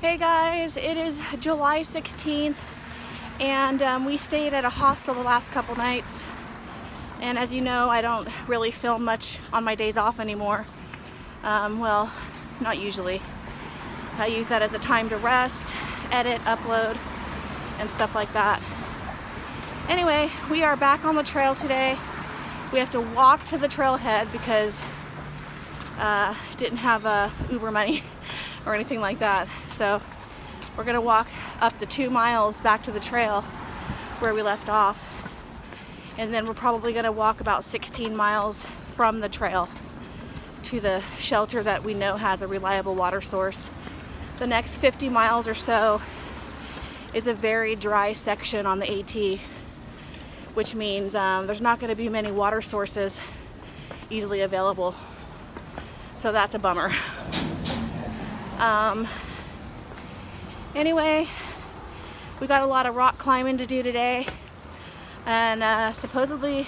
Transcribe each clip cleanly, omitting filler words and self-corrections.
Hey guys, it is July 16th and we stayed at a hostel the last couple nights, and as you know, I don't really film much on my days off anymore. Well, not usually. I use that as a time to rest, edit, upload, and stuff like that. Anyway, we are back on the trail today. We have to walk to the trailhead because didn't have Uber money or anything like that. So we're gonna walk up the 2 miles back to the trail where we left off. And then we're probably gonna walk about 16 miles from the trail to the shelter that we know has a reliable water source. The next 50 miles or so is a very dry section on the AT, which means there's not gonna be many water sources easily available. So that's a bummer. Anyway, we got a lot of rock climbing to do today, and supposedly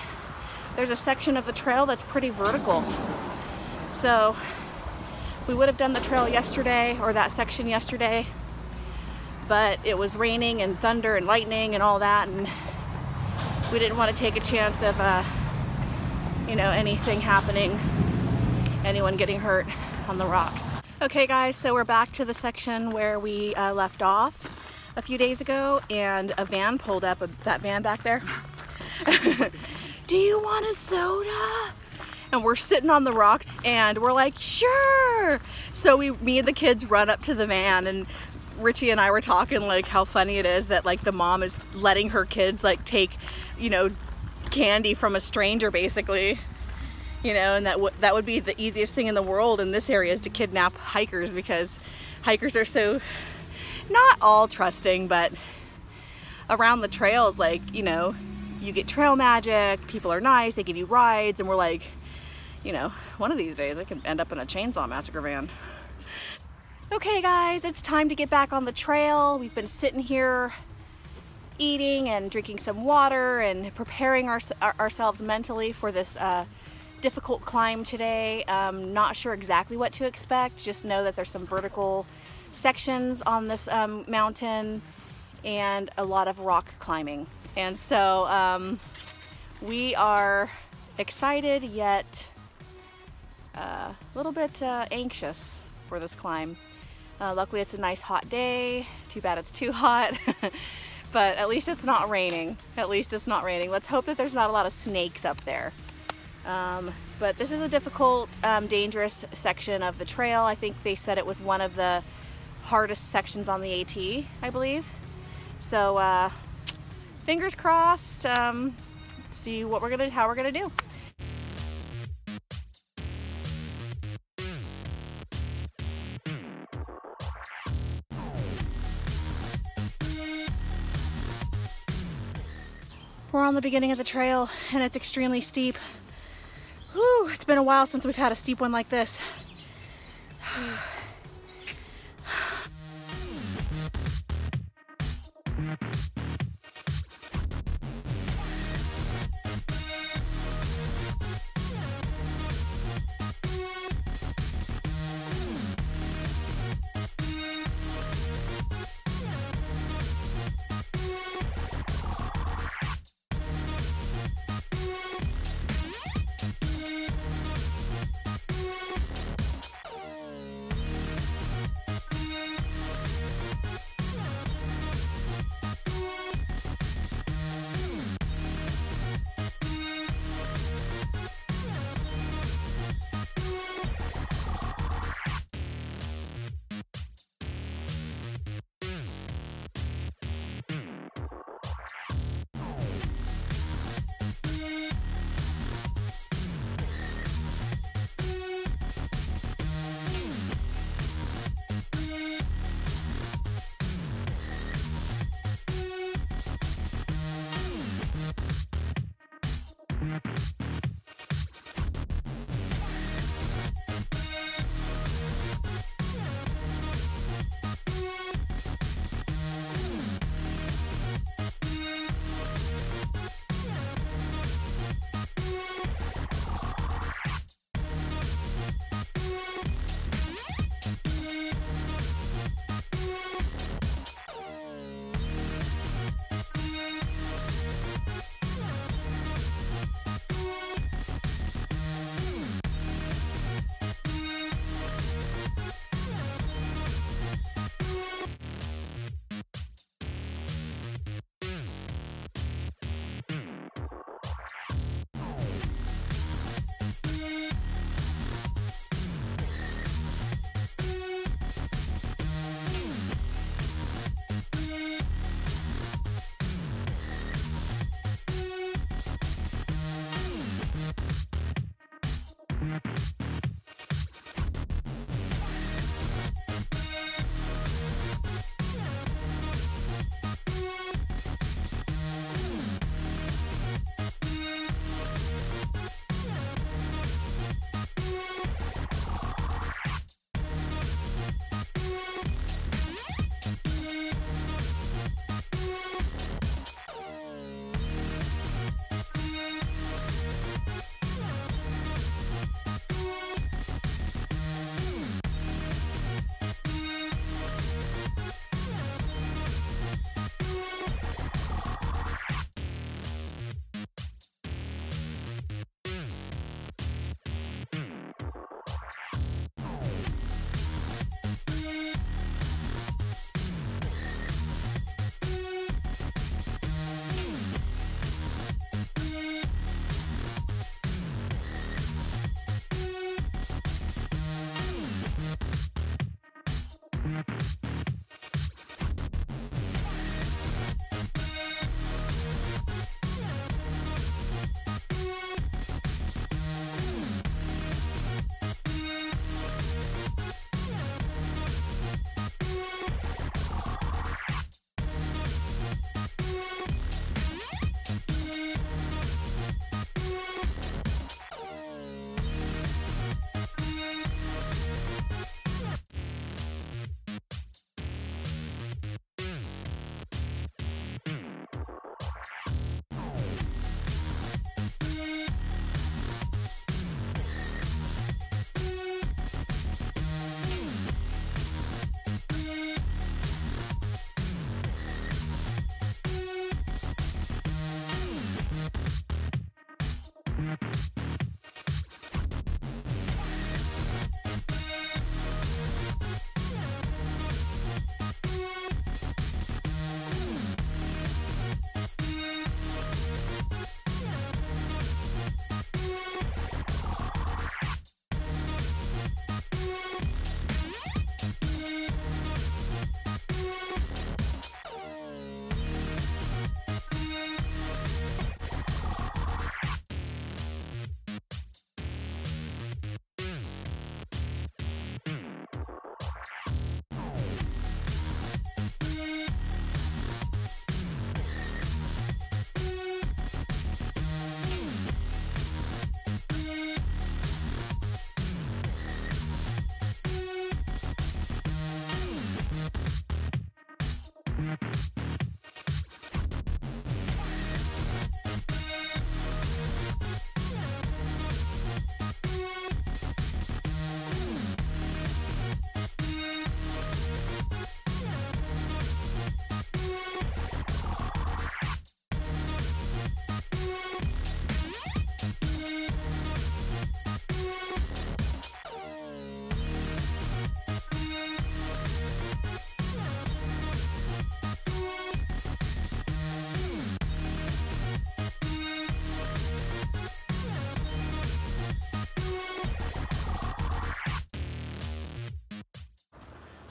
there's a section of the trail that's pretty vertical. So we would have done the trail yesterday, or that section yesterday, but it was raining and thunder and lightning and all that, and we didn't want to take a chance of anything happening, anyone getting hurt on the rocks. Okay guys, so we're back to the section where we left off a few days ago, and a van pulled up, that van back there. Do you want a soda? And we're sitting on the rocks and we're like, sure. So me and the kids run up to the van, and Richie and I were talking like how funny it is that like the mom is letting her kids like take, candy from a stranger basically. And that would be the easiest thing in the world in this area, is to kidnap hikers, because hikers are so, not all trusting, but around the trails, like, you get trail magic, people are nice, they give you rides, and we're like, one of these days I could end up in a chainsaw massacre van. Okay guys, it's time to get back on the trail. We've been sitting here eating and drinking some water and preparing ourselves mentally for this difficult climb today. Not sure exactly what to expect, just know that there's some vertical sections on this mountain and a lot of rock climbing. And so we are excited yet a little bit anxious for this climb. Luckily it's a nice hot day. Too bad it's too hot. But at least it's not raining. Let's hope that there's not a lot of snakes up there. But this is a difficult, dangerous section of the trail. I think they said it was one of the hardest sections on the AT, I believe. So fingers crossed. See what how we're gonna do. We're on the beginning of the trail and it's extremely steep. Whew, it's been a while since we've had a steep one like this.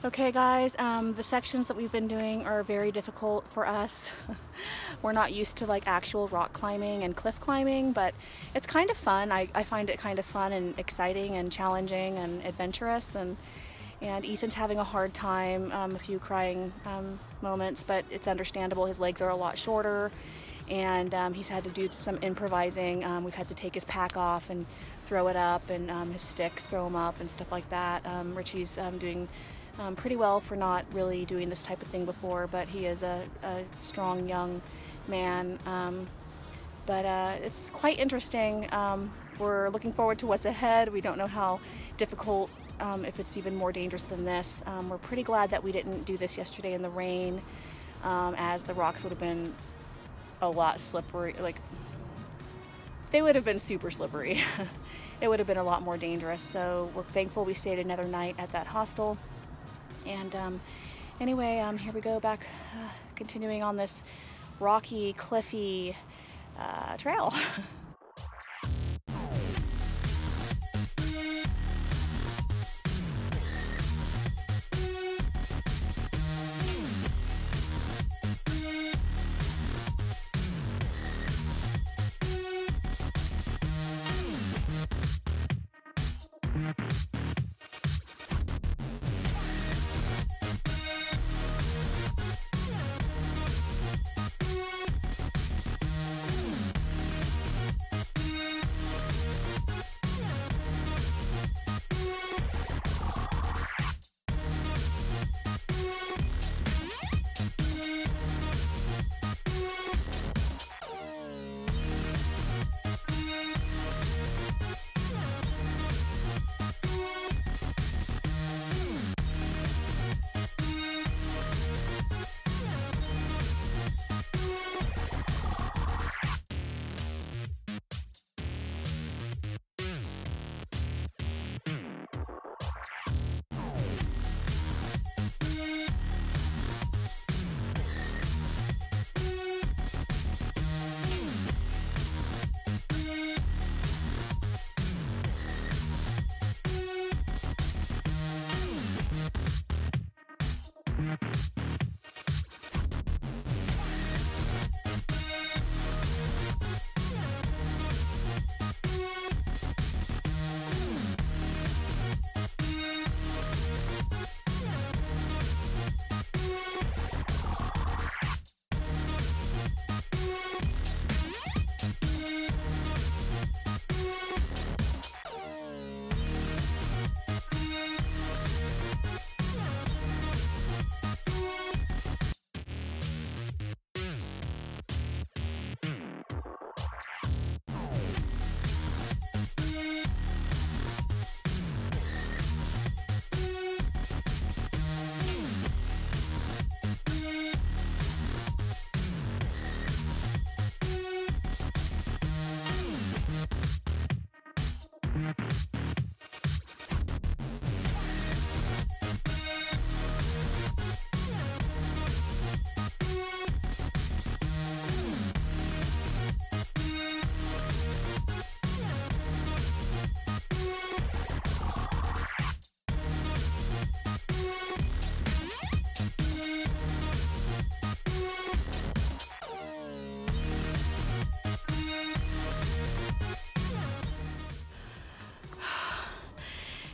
Okay guys, the sections that we've been doing are very difficult for us. We're not used to like actual rock climbing and cliff climbing, but it's kind of fun. I find it kind of fun and exciting and challenging and adventurous, and Ethan's having a hard time, a few crying moments, but it's understandable. His legs are a lot shorter, and he's had to do some improvising. We've had to take his pack off and throw it up, and his sticks, throw them up and stuff like that. Richie's doing pretty well for not really doing this type of thing before, but he is a strong young man. But it's quite interesting. We're looking forward to what's ahead. We don't know how difficult, if it's even more dangerous than this. We're pretty glad that we didn't do this yesterday in the rain, as the rocks would have been a lot slippery. Like, they would have been super slippery. It would have been a lot more dangerous. So we're thankful we stayed another night at that hostel. And anyway, here we go back, continuing on this rocky, cliffy trail.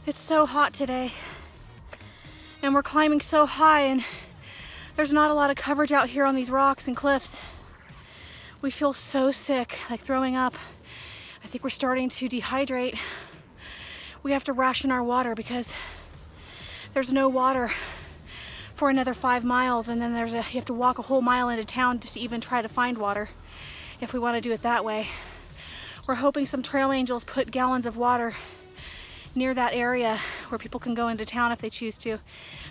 It's so hot today, and we're climbing so high, and there's not a lot of coverage out here on these rocks and cliffs. We feel so sick, like throwing up. I think we're starting to dehydrate. We have to ration our water because there's no water for another 5 miles, and then you have to walk a whole mile into town just to even try to find water if we want to do it that way. We're hoping some trail angels put gallons of water near that area where people can go into town if they choose to.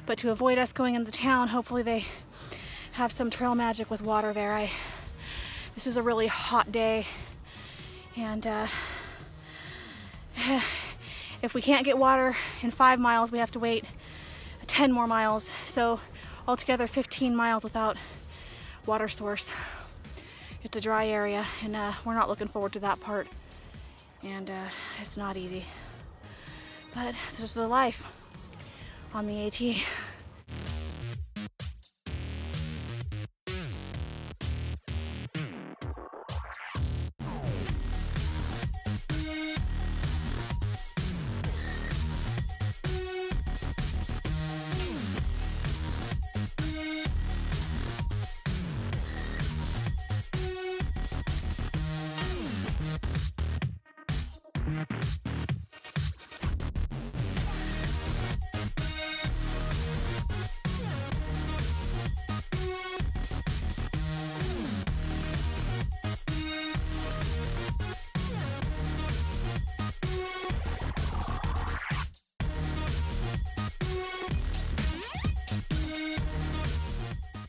But to avoid us going into town, hopefully they have some trail magic with water there. This is a really hot day, and if we can't get water in 5 miles, we have to wait 10 more miles. So altogether 15 miles without water source. It's a dry area, and we're not looking forward to that part. And it's not easy. But this is the life on the AT.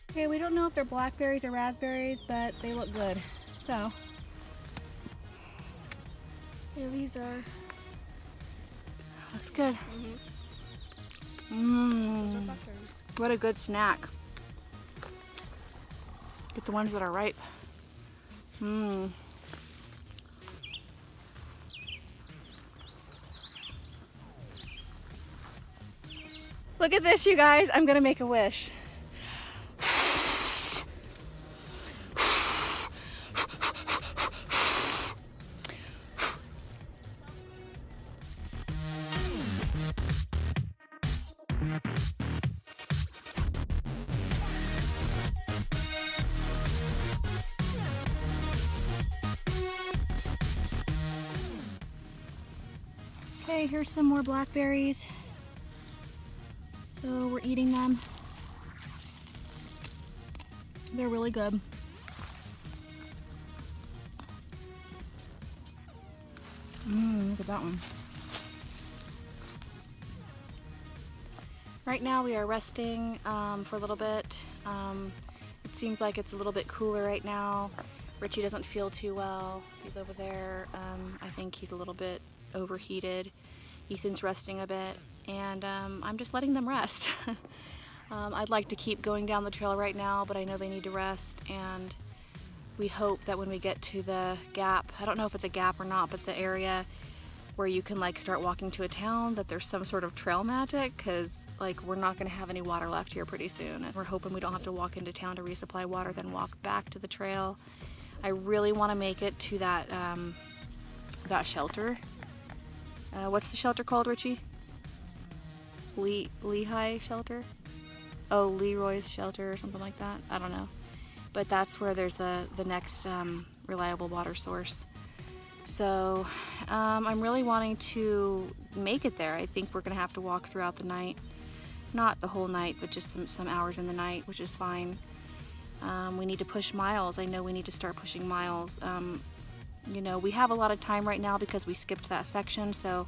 Okay, we don't know if they're blackberries or raspberries, but they look good. So, yeah, these are, looks good. What a good snack. Get the ones that are ripe. Look at this, you guys. I'm gonna make a wish. Okay, here's some more blackberries. So we're eating them. They're really good. Look at that one. Right now we are resting for a little bit. It seems like it's a little bit cooler right now. Richie doesn't feel too well. He's over there. I think he's a little bit overheated. Ethan's resting a bit, and I'm just letting them rest. I'd like to keep going down the trail right now, but I know they need to rest, and we hope that when we get to the gap, I don't know if it's a gap or not, but the area where you can like start walking to a town, that there's some sort of trail magic, because like we're not going to have any water left here pretty soon, and we're hoping we don't have to walk into town to resupply water, then walk back to the trail. I really want to make it to that that shelter. What's the shelter called, Richie? Lehigh shelter? Oh, Leroy's shelter or something like that. I don't know. But that's where there's the next reliable water source. So I'm really wanting to make it there. I think we're gonna have to walk throughout the night. Not the whole night, but just some hours in the night, which is fine. We need to push miles. I know we need to start pushing miles. You know, we have a lot of time right now because we skipped that section. So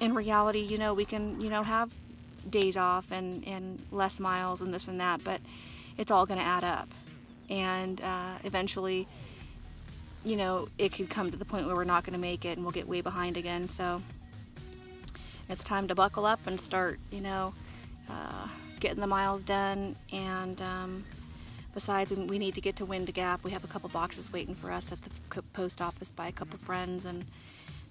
in reality, you know, we can, you know, have days off and less miles and this and that, but it's all gonna add up. And eventually, you know, it could come to the point where we're not going to make it and we'll get way behind again. So it's time to buckle up and start, you know, getting the miles done. And besides, we need to get to Wind Gap. We have a couple boxes waiting for us at the post office by a couple friends, and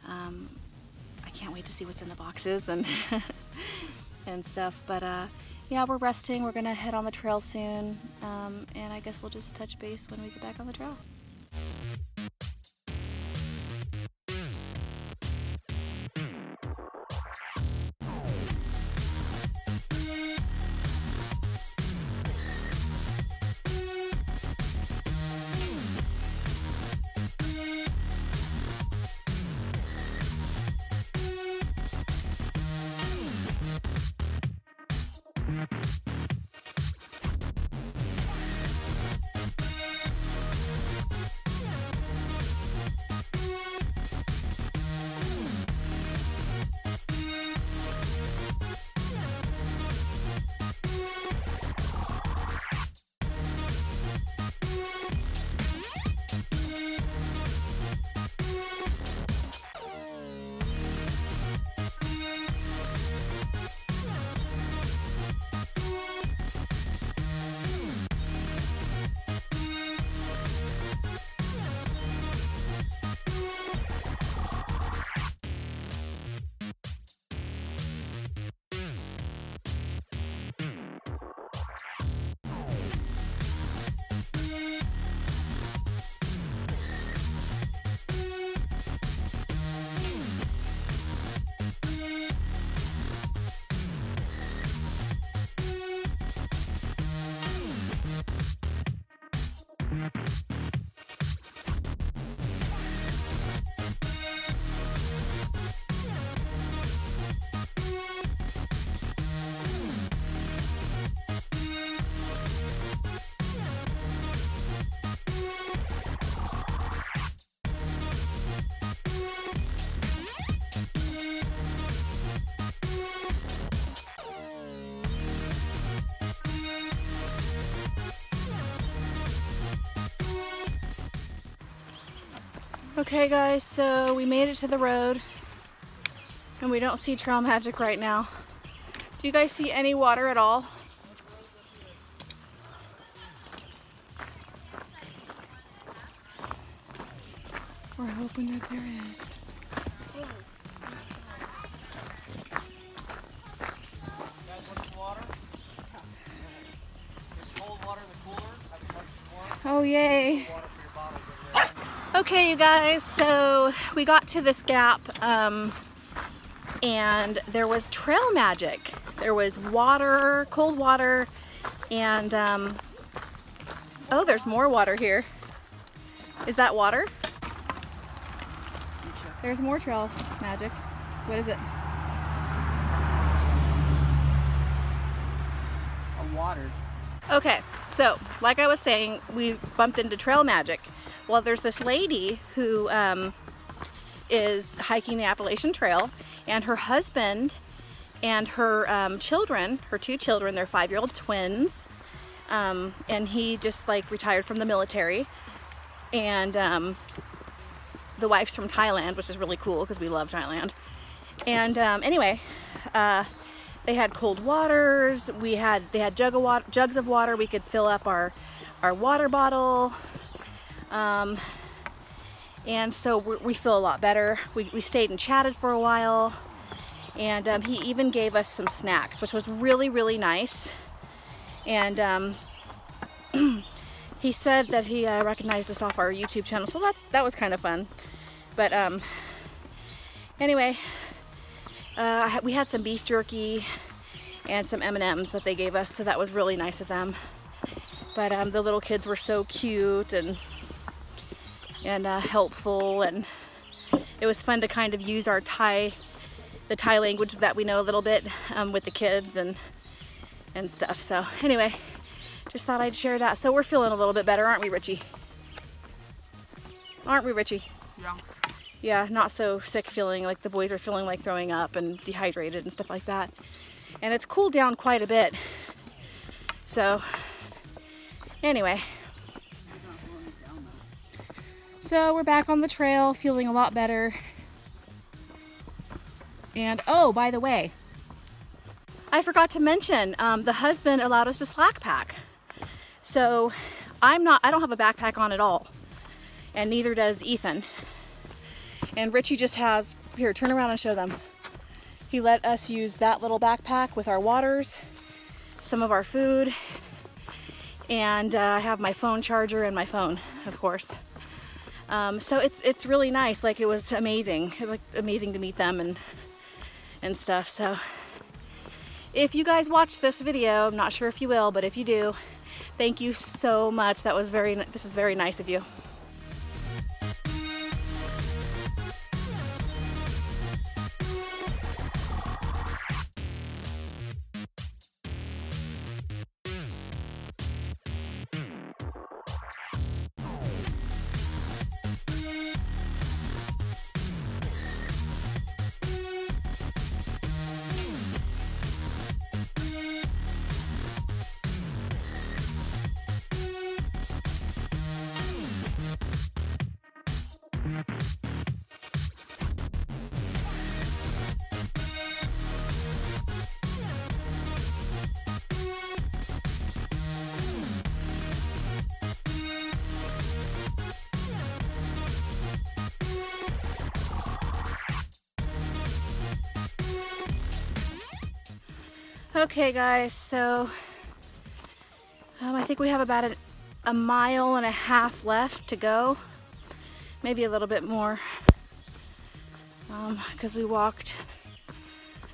I can't wait to see what's in the boxes and and stuff. But yeah, we're resting. We're gonna head on the trail soon, and I guess we'll just touch base when we get back on the trail. Okay guys, so we made it to the road and we don't see trail magic right now. Do you guys see any water at all? We're hoping that there is. Oh yay. Okay, you guys, so we got to this gap and there was trail magic. There was water, cold water, and oh, there's more water here. Is that water? There's more trail magic. What is it? A water. Okay, so like I was saying, we bumped into trail magic. Well, there's this lady who is hiking the Appalachian Trail, and her husband and her children, her two children, they're 5-year-old twins, and he just like retired from the military, and the wife's from Thailand, which is really cool because we love Thailand. And anyway, they had cold waters. They had jugs of water. We could fill up our water bottle. And so we feel a lot better. We stayed and chatted for a while, and he even gave us some snacks, which was really, really nice. And he said that he recognized us off our YouTube channel, so that was kind of fun. But anyway, we had some beef jerky and some M&Ms that they gave us, so that was really nice of them. But the little kids were so cute and helpful, and it was fun to kind of use our the Thai language that we know a little bit with the kids and stuff. So anyway, just thought I'd share that. So we're feeling a little bit better, aren't we, Richie? Aren't we, Richie? Yeah. Yeah, not so sick feeling like the boys are feeling like throwing up and dehydrated and stuff like that. And it's cooled down quite a bit. So anyway, so we're back on the trail, feeling a lot better. And oh, by the way, I forgot to mention, the husband allowed us to slack pack. So I don't have a backpack on at all, and neither does Ethan. And Richie just has, here, turn around and show them. He let us use that little backpack with our waters, some of our food, and I have my phone charger and my phone, of course. So it's really nice. Like, it was amazing. It was amazing to meet them and stuff. So if you guys watch this video, I'm not sure if you will, but if you do, thank you so much. This is very nice of you. Okay guys, so I think we have about a mile and a half left to go, maybe a little bit more, because we walked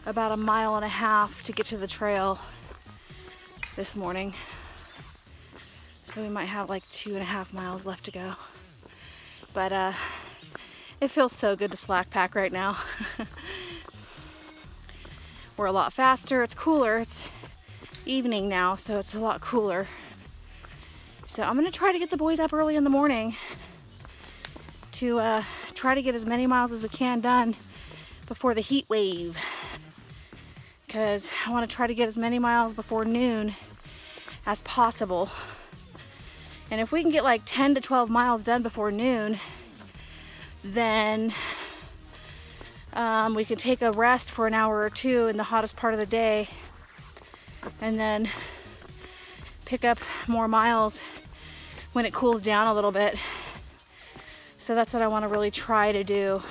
about a mile and a half to get to the trail this morning, so we might have like 2.5 miles left to go. But it feels so good to slack pack right now. We're a lot faster, it's cooler, it's evening now, so it's a lot cooler. So I'm gonna try to get the boys up early in the morning to try to get as many miles as we can done before the heat wave, because I want to try to get as many miles before noon as possible. And if we can get like 10 to 12 miles done before noon, then we could take a rest for an hour or two in the hottest part of the day, and then pick up more miles when it cools down a little bit. So that's what I want to really try to do.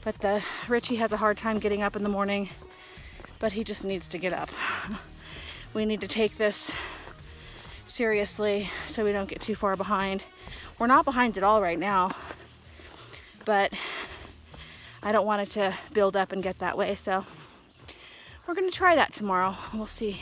But Richie has a hard time getting up in the morning, but he just needs to get up. We need to take this seriously so we don't get too far behind. We're not behind at all right now, but I don't want it to build up and get that way, so we're gonna try that tomorrow. We'll see.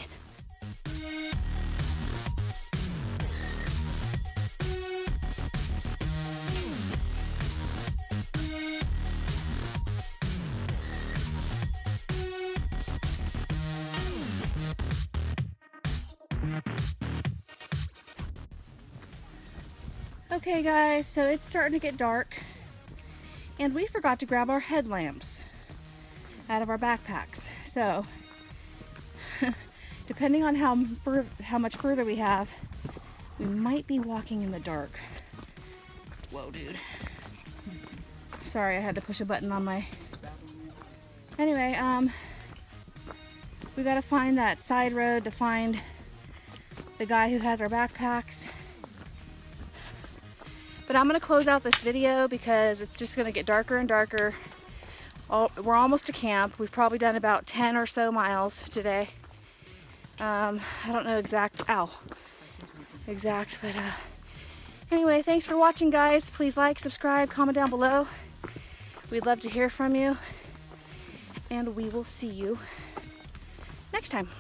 Okay guys, so it's starting to get dark, and we forgot to grab our headlamps out of our backpacks. So depending on how much further we have, we might be walking in the dark. Whoa, dude. Sorry, I had to push a button on my... Anyway, we gotta find that side road to find the guy who has our backpacks. But I'm gonna close out this video because it's just gonna get darker and darker. We're almost to camp. We've probably done about 10 or so miles today. I don't know exact, but anyway, thanks for watching, guys. Please like, subscribe, comment down below. We'd love to hear from you, and we will see you next time.